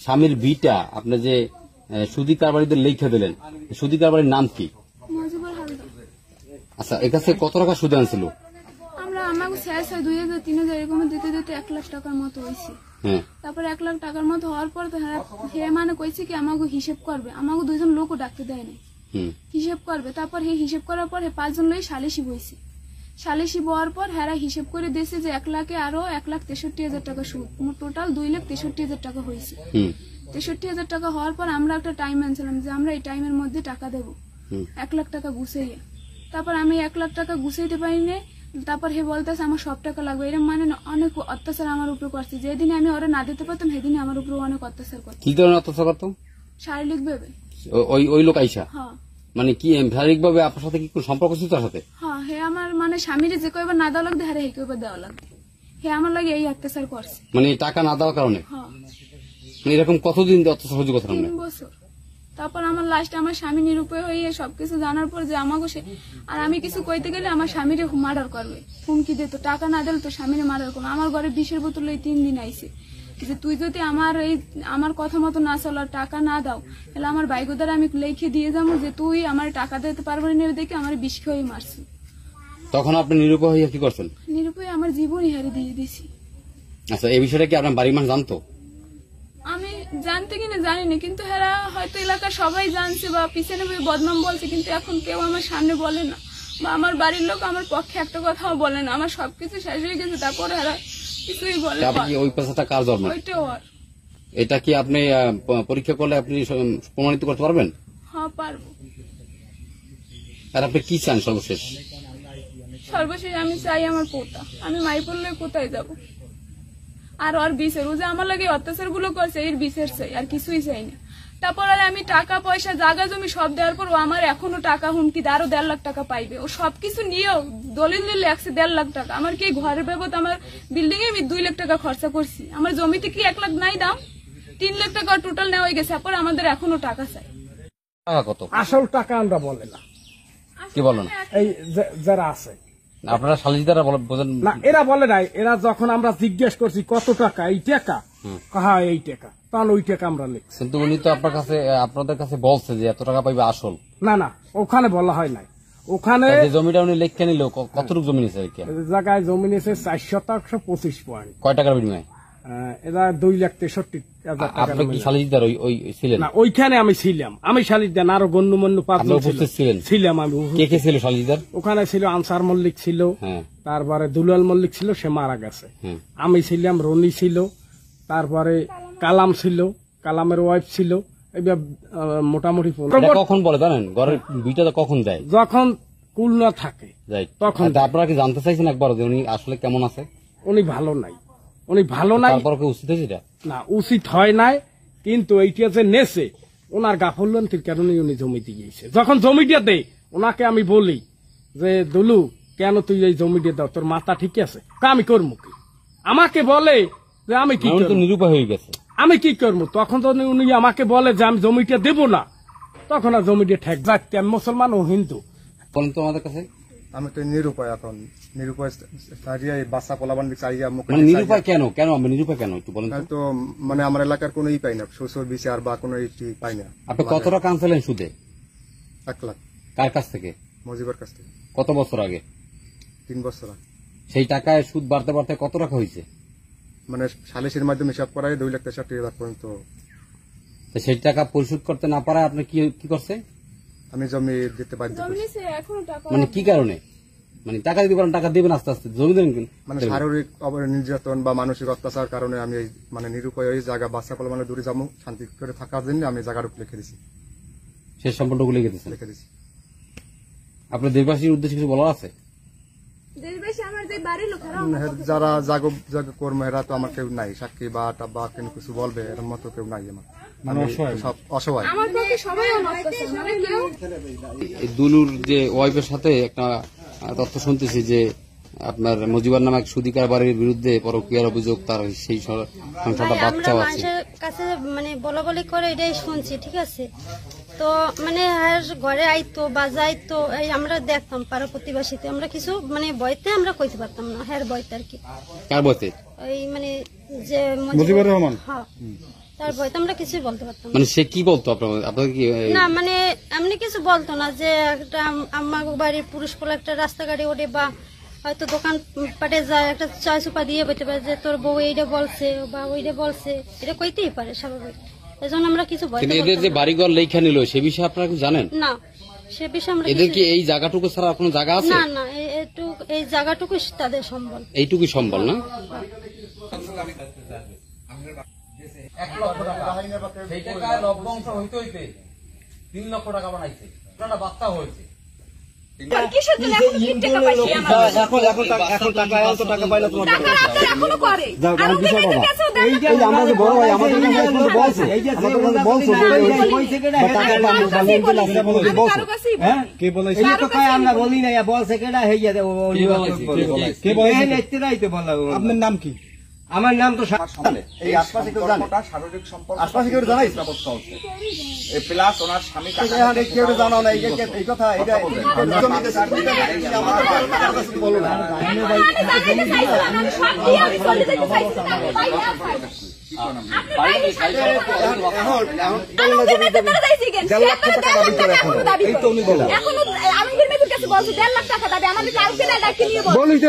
স্বামীর বিটা আপনি যে সুদী কারবারিদের লেখা দিলেন, সুদী কারবারির নাম কি? আচ্ছা, এর কাছে কত টাকা সুদ আনছিল? আমরা আমাকে 2000-3000 এরকম দিতে দিতে 1 লাখ টাকার মতো হয়েছে। তারপরে 1 লাখ টাকার মতো হওয়ার পর হে মানে কইছে কি আমাকে হিসেব করবে, আমাকে 2জন লোকও ডাকতে দেয় নাই, হিসেব করবে। তারপর হে হিসেব করার পর 5 জন লোক সালিশি বইছে। সালিশি বওয়ার পর হেরা হিসেব করে দিয়েছে যে 1 লাখে আরো 1,63,000 টাকা সুদ, টোটাল 2,63,000 টাকা হয়েছে। 63,000 টাকা হওয়ার পর আমরা একটা টাইম আনছিলাম যে আমরা এই টাইমের মধ্যে টাকা দেবো 1 লাখ টাকা গুছাইয়ে। তারপর আমি 1 লাখ টাকা গুছাইতে পারিনি। তারপর হে বলতেছে আমার সব টাকা লাগবে, এরকম মানে অনেক অত্যাচার আমার উপরে করছে। যেদিন আমি ওরা না দিতে পারতাম সেদিন আমার উপরে অনেক অত্যাচার করতো। কি ধরনের অত্যাচার করতো? শারীরিক ভাবে। ওই লোক আইসা? হ্যাঁ। মানে কি শারীরিক ভাবে আপনার সাথে কি কোনো সম্পর্ক ছিল তার সাথে? হ্যাঁ, হে আমার মানে স্বামীরে যে কয়বার না দেওয়া লাগবে হ্যাঁ হে কয়বার দেওয়া লাগবে। হে আমার লাগে এই অত্যাচার করছে। মানে টাকা না দেওয়ার কারণে? হ্যাঁ। এরকম কতদিন অত্যাচার সহ্য করতে? 3 বছর। তারপর আমার লাস্টে আমার স্বামী নিরুপায় হয়ে সবকিছু জানার পর যে আমাকে সে আর আমি কিছু কইতে গেলে আমার স্বামীরে মার্ডার করবে, হুমকি দিত, টাকা না দিলে তো স্বামীরে মার্ডার করবো। আমার ঘরে 20 বোতল 3 দিন আইছে যে তুই যদি আমার কথা মতো না চল আর টাকা না দাও তাহলে আমার বাইগোদার আমি লিখে দিয়ে যাবো যে তুই আমার টাকা দিতে পারবো না, দেখে আমার বিষ খেয়ে মারছি। তখন আপনি নিরুপায় হয়ে কি করছেন? নিরুপায় আমার জীবনই হারিয়ে দিয়ে দিছি। আচ্ছা, এই বিষয়টা কি আপনার বাড়ির মানুষ জানতো? আমি জানতে কিনা জানিনি, কিন্তু হেরা হয়তো এলাকার সবাই জানছে বা পিছনে বদনাম বলছে, কিন্তু এখন কেউ আমার সামনে বলে না বা আমার বাড়ির লোক আমার পক্ষে একটা কথাও বলে না। আমার সবকিছু শেষ হয়ে গেছে, তারপরে হেরা কিছুই বলে না। ওই পেশাটা কার জন্ম? এটা কি আপনি পরীক্ষা করলে আপনি প্রমাণিত করতে পারবেন? হ্যাঁ, পারবো। আর আপনি কি চান সর্বশেষ? সর্বশেষ আমি চাই আমার পোতা, আমি মাই পড়লে কোথায় যাব আর ওর বিচার, ও যে আমার লাগে অত্যাচার গুলো করছে এর বিচার চাই, আর কিছুই চাই না। তারপর আমি টাকা পয়সা জায়গা জমি সব দেওয়ার পর ও আমার এখনো টাকা হুমকি আরো 1.5 লাখ টাকা পাইবে। ও সবকিছু নিয়েও দলিল লেখছে 1.5 লাখ টাকা। আমার কি ঘরের বাবদ আমার বিল্ডিং এ আমি 2 লাখ টাকা খরচা করছি, আমার জমিতে কি 1 লাখ নাই দাম, 3 লাখ টাকা টোটাল নেওয়া হয়ে গেছে। তারপর আমাদের এখনো টাকা চাই। কত? আসল টাকা আমরা বলে না। কি বলেন? এই যারা আছে আপনারা সালিশিদাররা বলেন না, এরা বলে নাই। এরা যখন আমরা জিজ্ঞেস করছি কত টাকা, এই টাকা, হ্যাঁ এই টাকা, তখন ওই টাকা আমরা লিখছি। কিন্তু উনি তো আপনাদের কাছে বলছে যে এত টাকা পাইবে আসল। না না, ওখানে বলা হয় নাই। ওখানে জমিটা উনি লেখা নিল, কতটুকু জমি নিছে? জায়গায় জমি নিয়েছে 4 শতাংশ 25 পয়েন্ট। কয় টাকার বিনিময়ে? এরা 2,63,000 টাকা। আপনি কি সালিশিদার ছিলেন? না, ওইখানে আমি ছিলাম। আমি সালিশিদার, আরো গণ্যমান্য 5 জন ছিলাম। আমি কে কে ছিল সালিশিদার? ওখানে ছিল আনসার মল্লিক ছিল, তারপরে দুলাল মল্লিক ছিল, সে মারা গেছে। আমি ছিলাম, রনি ছিল, তারপরে কালাম ছিল, কালামের ওয়াইফ ছিল। এইবার মোটামুটি কখন বলে জানেন? ঘরের বিটা কখন দেয়? যখন কুল না থাকে তখন। আপনারা কি জানতে চাইছেন একবার যে উনি আসলে কেমন আছে? উনি ভালো নাই, উনি ভালো নাই। তারপর কি উচিত হয়েছে? না, উচিত হয় নাই, কিন্তু এইটা যে নেছে ওনার গাফলতির কারণে উনি জমিতে গিয়েছে। যখন জমিটা দেয় ওনাকে আমি বলি যে দুলু কেন তুই এই জমিটা দাও, তোর মাথা ঠিক আছে? আমি করবো কি? আমাকে বলে যে আমি কি নিরুপায় হয়ে গেছে, আমি কি করবো? তখন তো উনি আমাকে বলে যে আমি জমিটা দেব না, তখন আর জমিটা ঠেক যাচ্ছে। আমি মুসলমান ও হিন্দু। বলেন তো আমাদের কাছে। আমি তো নিরুপায়, এখন নিরুপায় বাচ্চা পোলাবান্ডি চাইয়া। নিরুপায় কেন? আমি নিরুপায় কেন একটু বলেন তো। মানে আমার এলাকার কোনো পাই না, শ্বশুর বিচার বা কোনো পাই না। আপনি কত টাকা আনছিলেন সুদে? 1 লাখ। কার কাছ থেকে? মজিবার কাছ থেকে। কত বছর আগে? 3 বছর আগে। সেই টাকায় সুদ বাড়তে বাড়তে কত টাকা হয়েছে? মানে সালিসের মাধ্যমে হিসাব করায় 2,63,000 পর্যন্ত। সেই টাকা পরিশোধ করতে না পারায় আপনি কি করছে? আমি জমি দিতে বাধ্য। মানে কি কারণে? মানে টাকা দিতে পারেন, টাকা দিবেন আস্তে আস্তে, জমি দেবেন। মানে শারীরিক নির্যাতন বা মানসিক অত্যাচার কারণে আমি মানে নিরুপায় ওই জায়গা বাচ্চা পোলাপানের দূরে যাবো শান্তি করে থাকার জন্য আমি জায়গার উপর লিখে দিছি। শেষ সম্পর্কগুলো লিখে দিছি। আপনার দেশবাসীর উদ্দেশ্যে কিছু বলার আছে? যারা জাগ কর্ম এরা তো আমার কেউ নাই, সাক্ষী বা কিছু বলবে এর মতো কেউ নাই। আমার সব অসহায়। দুলুর যে ওয়াইফের সাথে একটা তথ্য শুনতেছি যে আপনার মজিবার নামে এক সুদিকার বাড়ির বিরুদ্ধে পরকীয়ার অভিযোগ, তার সেই সংসারটা বাচ্চাও আছে। মানুষের কাছে মানে বলা বলি করে এটাই শুনছি, ঠিক আছে। তো মানে ঘরে আইতো বা যাইতো, এই আমরা দেখতাম পাড়া প্রতিবাসীতে, আমরা কিছু মানে বইতে আমরা কইতে পারতাম না। হ্যাঁ বইতে আর কি। কার বইতে? ওই মানে যে মুজিবুর রহমান। হ্যাঁ, তার ভয়তে আমরা কিছুই বলতে পারতাম না। মানে সে কি বলতো আপনাদের কি না মানে এমনি কিছু বলতো না যে একটা আমার বাড়ির পুরুষ পোলা একটা রাস্তা গাড়ি ওঠে বা হয়তো দোকান পাটে যায় একটা চা চুপা দিয়ে বলতে পারে যে তোর বউ এইটা বলছে বা ওইটা বলছে, এটা কইতেই পারে স্বাভাবিক। এই জন্য আমরা কিছু ভয় কিন্তু এদের যে বাড়িঘর লেখা নিল সে বিষয়ে আপনারা কি জানেন? না, সে বিষয়ে আমরা এদের কি এই জায়গাটুকু ছাড়া কোনো জায়গা আছে? না না এই জায়গাটুকু তাদের সম্বল। এইটুকুই সম্বল না? আমরা বলি না বলছে কেডা হয়ে আপনার নাম কি? আমার নাম তো এই আশপাশে কেউ জানে শারীরিক সম্পর্ক আশপাশে কেউ জানাই প্লাস ওনার স্বামী কেউ জানা না এই কথা এটা বলো না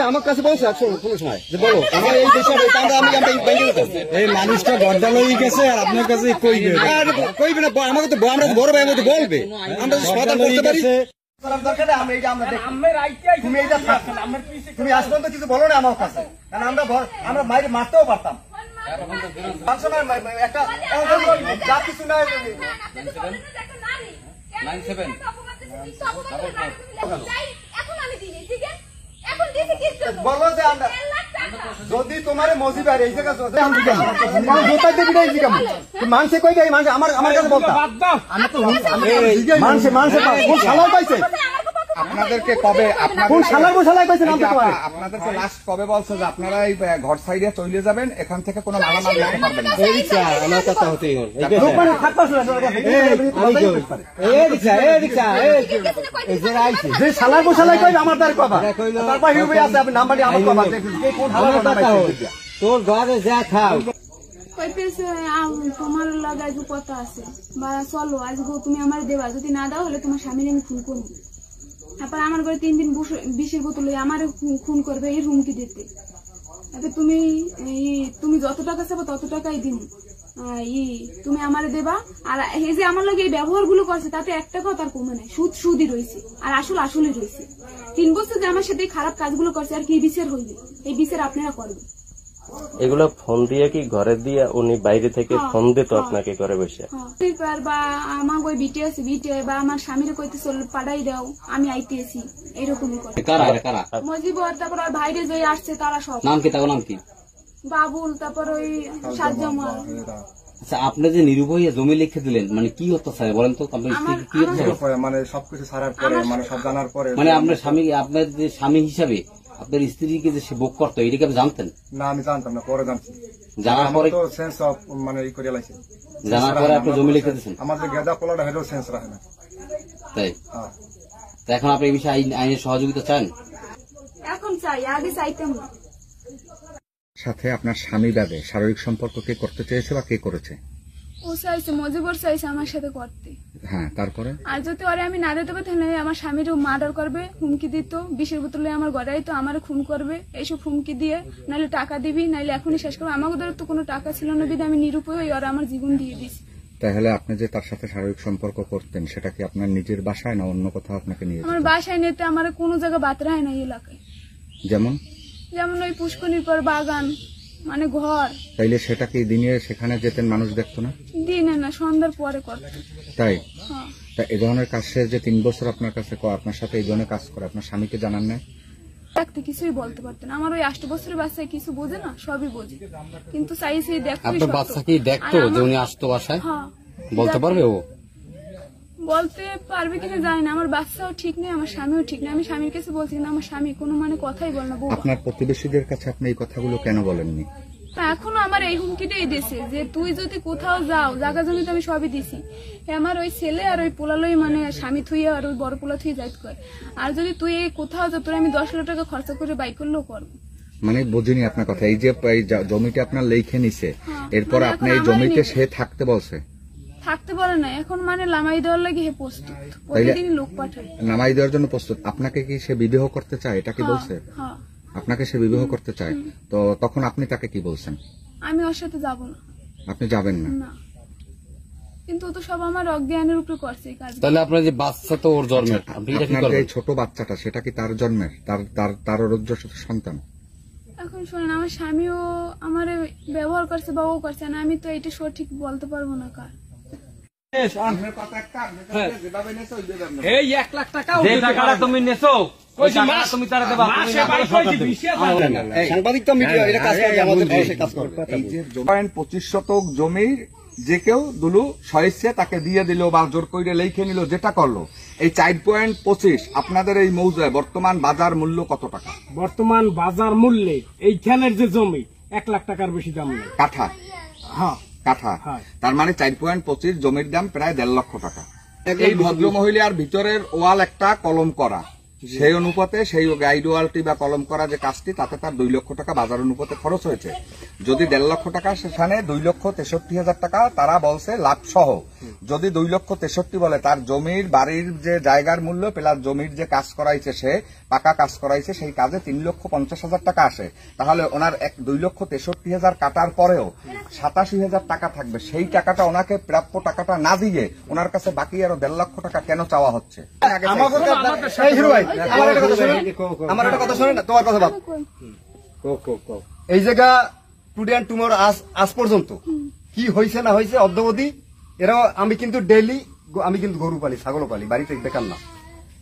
আমার কাছে বলছে কোনো সময় যে বলো আমার এই এই মানুষটা গর্দা লই গেছে আর আপনার কাছে কইবে না আমাকে তো আমরা বড় ভাই মতো বলবে আমরা সমাধান করতে পারি। তুমি আজ পর্যন্ত কিছু বলো না আমার কাছে, কারণ আমরা বাইরে মারতেও পারতাম একটা যা কিছু না বলো যে আমরা যদি তোমার মজিবার এই জায়গা মানুষে কই গাই মানুষ আমার কাছে বলতাম মানুষে শালাও পাইছে আপনাদেরকে কবে আপনাদেরকে লাস্ট কবে বলছে যে আপনারা এই ঘর সাইডে চলে যাবেন, এখান থেকে কোনো মালামাল নিতে পারবেন না? আমার কথা হতেই যে শালার বসালাই কই আমার তার কবা তারপর হিউবে আছে আপনি নাম্বারটি আমার কবা তোর ঘরে যা খাও কইতেছে তোমার লাগাই কথা আছে বা চলো আজকে তুমি আমার দেবা, যদি না দাও হলে তোমার স্বামীর আমি খুন করবো। তারপর আমার ঘরে 3 দিন বিষের বোতল আমার খুন করবে এই হুমকি দিতে। তারপর তুমি যত টাকা চাবো তত টাকাই দিন, তুমি আমারে দেবা। আর এই যে আমার লগে এই ব্যবহার গুলো করছে তাতে একটা কথা আর কমে নাই, সুদই রয়েছে আর আসলে রয়েছে। 3 বছর যে আমার সাথে খারাপ কাজগুলো করছে আর কি বিচার হইবে, এই বিচার আপনারা করবেন। এগুলো ফোন দিয়ে কি ঘরে দিয়ে উনি বাইরে থেকে ফোন দিত আপনাকে ঘরে বসে? বা আমার ওই বিটে আছে বিটে বা আমার স্বামীর কইতে চল পাঠাই দাও আমি আইতেছি এরকমই করে। মজিবর তারপর ওর ভাইরে যে আসছে তারা সব নাম কি? তার নাম কি? বাবুল, তারপর ওই সাজ্জামাল। আচ্ছা, আপনি যে নিরুপায় জমি লিখে দিলেন মানে কি অত্যাচার বলেন তো? কি মানে সবকিছু ছাড়ার পরে মানে সব জানার পরে মানে আপনার স্বামী, আপনার যে স্বামী হিসাবে আপনার স্ত্রীকে যে সে ভোগ করতো এটা কি আপনি জানতেন? না আমি জানতাম না, পরে জানছি। জানার পরে তো সেন্স অফ মানে ই করে লাইছে, জানার পরে আপনি জমি লিখে দিয়েছেন। আমাদের গেদা পোলাটা হলো সেন্স রাখে না তাই। তো এখন আপনি এই বিষয়ে আইনের সহযোগিতা চান? এখন চাই, আগে চাইতাম না। সাথে আপনার স্বামী বাদে শারীরিক সম্পর্ক কে করতে চেয়েছে বা কে করেছে? ও চাইছে, মজিবর চাইছে আমার সাথে করতে। হ্যাঁ, তারপরে আর যদি ওরে আমি না দিতে পারি তাহলে আমার স্বামীর মার্ডার করবে, হুমকি দিত, বিষের বোতলে আমার গড়াই তো আমার খুন করবে, এইসব হুমকি দিয়ে নাহলে টাকা দিবি নাহলে এখনই শেষ করবে। আমাকে ধরে তো কোনো টাকা ছিল না বিধে আমি নিরুপায় হয়ে ওরা আমার জীবন দিয়ে দিছি। তাহলে আপনি যে তার সাথে শারীরিক সম্পর্ক করতেন সেটা কি আপনার নিজের বাসায় না অন্য কোথাও আপনাকে নিয়ে? আমার বাসায় নিতে আমার কোনো জায়গা বাতরা হয় না এই এলাকায়। যেমন ওই পুষ্কনির পর বাগান মানে ঘর। তাইলে সেটা কি দিনে সেখানে যেতেন মানুষ দেখতো না? দিনে না, সন্ধ্যার পরে করতো। তাই? তা এই ধরনের কাজ সে যে 3 বছর আপনার কাছে আপনার সাথে এই ধরনের কাজ করে আপনার স্বামীকে জানান না? দেখতে কিছুই বলতে পারতেন। আমার ওই 8 বছরের বাচ্চায় কিছু বোঝে না, সবই বোঝে, কিন্তু চাইছে দেখো। আপনার বাচ্চা কি দেখতো যে উনি আসতো বাসায়? বলতে পারবে ও? বলতে পারবে কিনা জানি না। আমার বাচ্চাও ঠিক নেই, আমার স্বামীও ঠিক নেই। আমি স্বামীর কাছে বলছি না, আমার স্বামী কোনো মানে কথাই বল না। আপনার প্রতিবেশীদের কাছে আপনি এই কথাগুলো কেন বলেননি? এখনো আমার এই হুমকিটাই দিছে যে তুই যদি কোথাও যাও, জায়গা জমি তো আমি সবই দিছি, আমার ওই ছেলে আর ওই পোলালই মানে স্বামী থুয়ে আর ওই বড় পোলা থুয়ে যাইতে কয়, আর যদি তুই কোথাও যা তোর আমি 10 লাখ টাকা খরচা করে বাইক করলেও করবো। মানে বুঝিনি আপনার কথা। এই যে এই জমিটা আপনার লেখে নিছে, এরপর মানে আপনি এখন এই আমার জমিতে নেই। সে থাকতে বলছে, থাকতে পারে না এখন, মানে লামাই দেওয়ার লাগে হে প্রস্তুত, প্রতিদিন লোক পাঠায়। নামাই দেওয়ার জন্য প্রস্তুত। আপনাকে কি সে বিবাহ করতে চায়, এটা কি বলছে? হ্যাঁ, আপনাকে সে বিবাহ করতে চায়, তো তখন আপনি তাকে কি বলছেন? আমি ওর সাথে যাব না। আপনি যাবেন না? না, কিন্তু ও তো সব আমার অজ্ঞানের উপরে করছে এই কাজ। তাহলে আপনার যে বাচ্চা তো ওর জন্মের, আপনি এটা কি আপনার যে করবেন? এই ছোট বাচ্চাটা সেটা কি তার জন্মের, তার রোজ্জস্ব সন্তান? এখন শোনেন, আমার স্বামীও আমার ব্যবহার করছে বা ও করছে না, আমি তো এটা সঠিক বলতে পারবো না কার। এই 1 লাখ টাকা যে টাকাটা তুমি নেছো ওই টাকাটা তুমি তারা দেবা, তুমি মাসে না বাড়ি করো কইছি সরকার 20,000 টাকা। সাংবাদিক তো মিডিয়া এটা কাজ করে, আমাদের ভাষায় কাজ করে। এই যে 25 শতক জমি যে কেউ দুলু সহিচ্ছে তাকে দিয়ে দিল বা জোর করে লেখে নিল, যেটা করলো, এই 4.25 আপনাদের এই মৌজায় বর্তমান বাজার মূল্য কত টাকা? বর্তমান বাজার মূল্যে এইখানের যে জমি 1 লাখ টাকার বেশি দাম নেই। কাঠা? হ্যাঁ, কাঠা। হ্যাঁ। তার মানে 4.25 জমির দাম প্রায় 1.5 লক্ষ টাকা। এই ভদ্র মহিলার ভিতরের ওয়াল একটা কলম করা, সেই অনুপাতে সেই গাইড ওয়ালটি বা কলম করা যে কাজটি, তাতে তার 2 লক্ষ টাকা বাজার অনুপাতে খরচ হয়েছে। যদি 1.5 লক্ষ টাকা, সেখানে 2,63,000 টাকা তারা বলছে লাভ সহ। যদি 2,63,000 বলে, তার জমির বাড়ির যে জায়গার মূল্য প্লাস জমির যে কাজ করাইছে, সে পাকা কাজ করাইছে, সেই কাজে 3,50,000 টাকা আসে। তাহলে ওনার 2,63,000 কাটার পরেও 87,000 টাকা থাকবে। সেই টাকাটা ওনাকে প্রাপ্য টাকাটা না দিয়ে ওনার কাছে বাকি আরো 1.5 লক্ষ টাকা কেন চাওয়া হচ্ছে? এই হিরো ভাই, আমার একটা কথা শোনেন, আমার একটা কথা শোনেন, তোমার কথা বাদ। এই জায়গা টুডে অ্যান্ড টুমরো আজ পর্যন্ত কি হয়েছে না হয়েছে অদ্যাবধি, এরাও আমি কিন্তু ডেইলি আমি কিন্তু গরু পালি, ছাগল পালি, বাড়িতে বেকার না,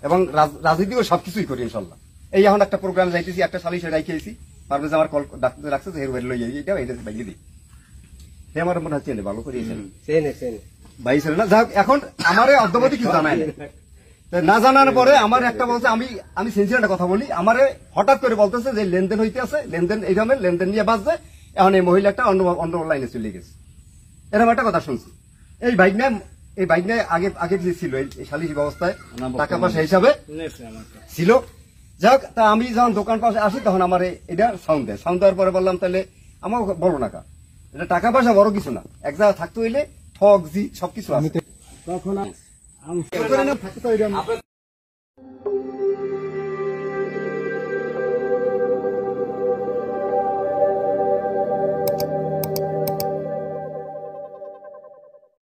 এবং রাজনীতিও সবকিছুই করি ইনশাল্লাহ। এই এখন একটা প্রোগ্রাম যাইতেছি, একটা সালিশে রাখিয়েছি, পারবে যে আমার কল ডাক্তার রাখছে যে হিরো ভাই লই এইটা বাইরে দিই, সে আমার মনে হচ্ছে ভালো করিয়েছেন ভাই ছিল না। যাই হোক, এখন আমার অদ্যাবধি কিছু জানাই না। না জানার পরে আমার একটা বলছে, আমি সিনসিয়ার একটা কথা বলি, আমারে হঠাৎ করে বলতেছে যে লেনদেন হইতে আছে, লেনদেন এই রকমের লেনদেন নিয়ে বাঁচছে, এখন এই মহিলাটা অন্য লাইনে চলে গেছে, এরকম একটা কথা শুনছি। এই বাইক নিয়ে আগে যে ছিল এই সালিসি ব্যবস্থায় টাকা পয়সা হিসাবে ছিল। যাই হোক, তা আমি যখন দোকান পাশে আসি তখন আমার এটা সাউন্ড দেওয়ার পরে বললাম, তাহলে আমার বড় টাকা, এটা টাকা পয়সা বড় কিছু না, এক জায়গায় থাকতে হইলে ঠক জি সবকিছু আছে। তখন